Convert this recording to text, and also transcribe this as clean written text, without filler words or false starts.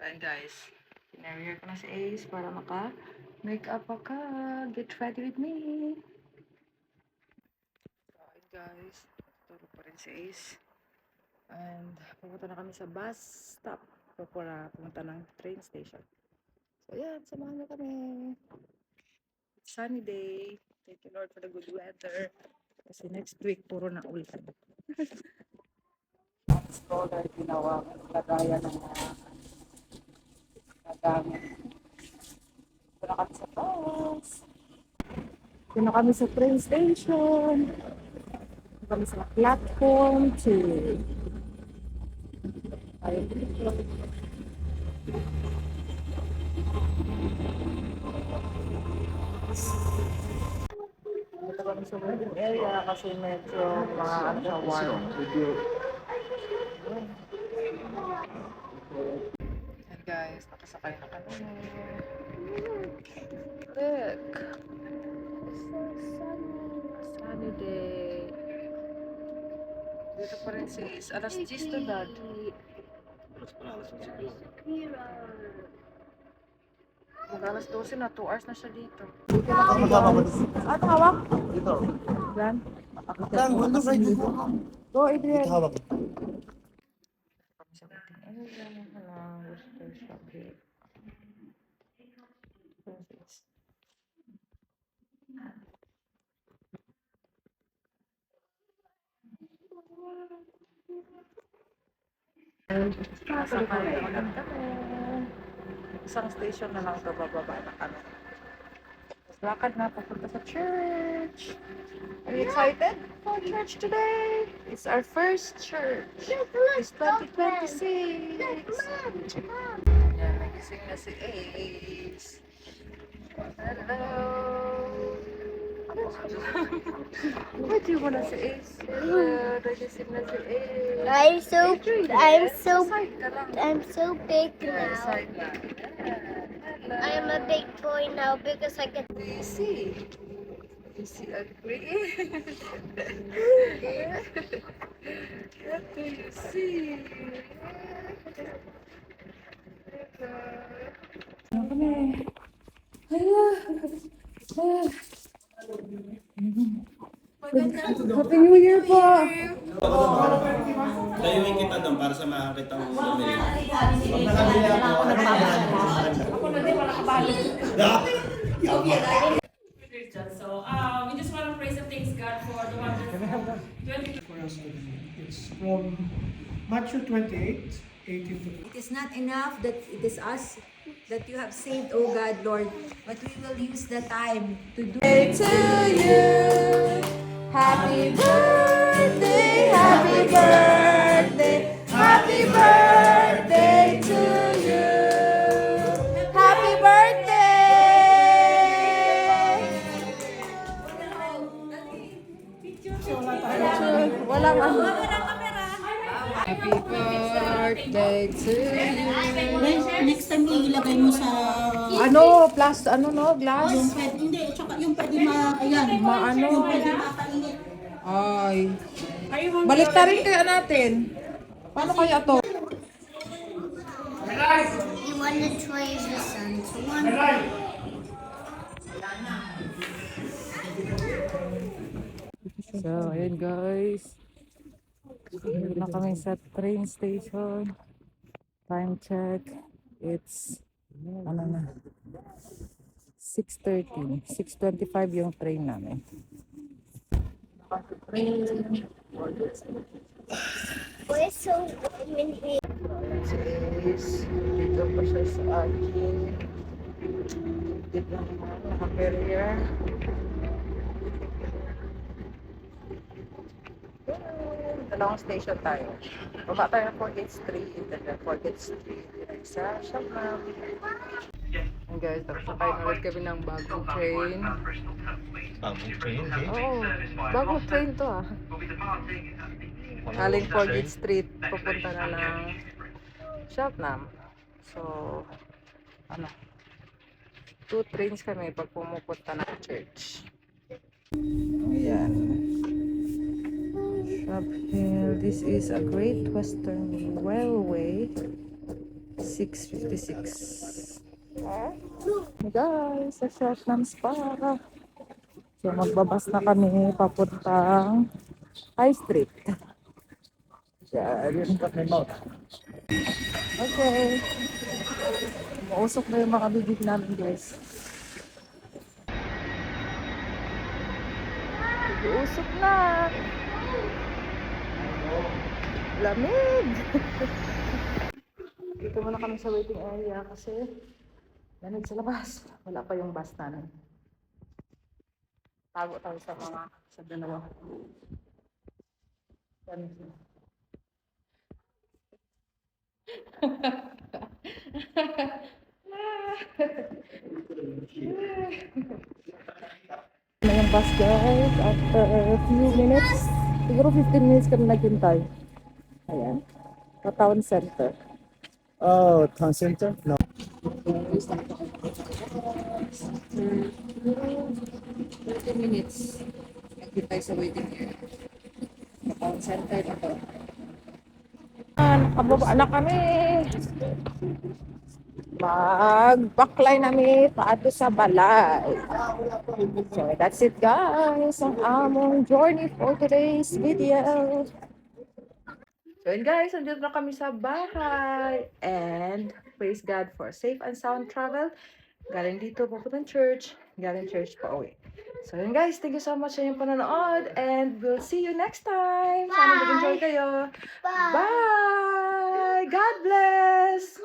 Ayan guys, pinarrier ko na si Ace para maka-makeup ako. Get ready with me. Ayan guys, tutulog pa rin si Ace. And pumunta na kami sa bus stop para pumunta ng train station. So ayan, samahan niyo kami. It's sunny day. Thank you Lord for the good weather. Kasi next week puro na ulan. Installer ginawa lagayan ng nagamit. Ito na kami sa bus. Ito na kami sa train station. Ito kami sa platform 2. Ayun. Dito kami sa waiting area kasi medyo mga ano siya warm. And guys, nakasakay na kami. Look! Sunny day. Dito pa rin si alas 10 na dad. Mag-alas 12 na, 2 hours na siya dito. Dito na kami guys. Ano hawak? Dito. Yan. Go, Adrian. Hawak. Kami sa waiting area. Worcester shop here. Nasakay na ulit kami. Isang station na lang ito, bababa na kami. Lakad na papunta sa church. Are you excited for church today? It's our first church. It's 2026. Yan, nagising na si Ace. Hello. What do you want to say, Ace? Nagising na si Ace. I'm so big now. Excited na. I am a big boy now because I can. Do you see? Do you agree? What do you see? Ano kami? Happy New Year po! Layuin kita doon para sa makakita mo sa video. So we just want to praise and thank God for the wonderful 20. For us today. It's from Matthew 28, 18 to 20. It is not enough that it is us that you have saved, oh God, Lord, but we will use the time to do it To you, happy birthday, happy birthday, happy birthday to you. Happy birthday! Walang ano. Happy birthday to you. Next time ilagay mo sa Ano, plus, ano no, glass? yung pwede, hindi, tsaka yung pwede ayan, Maano? yung pwede mapainit. Ay. Balik rin kaya natin. Paano kaya to? You want to try the sun one? So, ayun guys. Dito na kami sa train station. Time check. It's, ano na, 6:30. 6:25 yung train namin. We're so many. Si Ace, dito pa siya sa akin. Dito na naman, naka-carrier. Dalawang station tayo. Baba tayo ng 4th Street, and then 4th Street sa Siamam. And guys, nakasakay na ulit kami ng bagong train. Bagong train, eh? Oo, bagong train to ah. Galing 4th Street, pupunta na ng Siamam. So, ano, 2 trains kami pag pumupunta ng church. Ayan. Shop Hill. This is a Great Western Railway 6:56. Hey guys, sa Shortland Spa. So magbabas na kami papuntang High Street. Yan. Okay. Mausok na yung mga bibig namin guys. Usok na. Lamig. Dito muna kami sa waiting area kasi lamig sa labas. Wala pa yung bus namin. Tago tayo sa dalawa. Yan. Na yung bus guys, after a few minutes, siguro 15 minutes kami naghintay. Ayan, sa town center. Oh, town center? No. 30 minutes, naghintay sa waiting area. Sa town center na to. Nakababa na kami. Magbaklay namin pato sa balay. So that's it guys, ang among journey for today's video. So yun guys, nandito na kami sa bahay. And praise God for safe and sound travel. Galing dito, papuntang church. Galing church pa uwi. So yun guys, thank you so much sa inyong panonood. And we'll see you next time. Sana mag-enjoy kayo. Bye! God bless!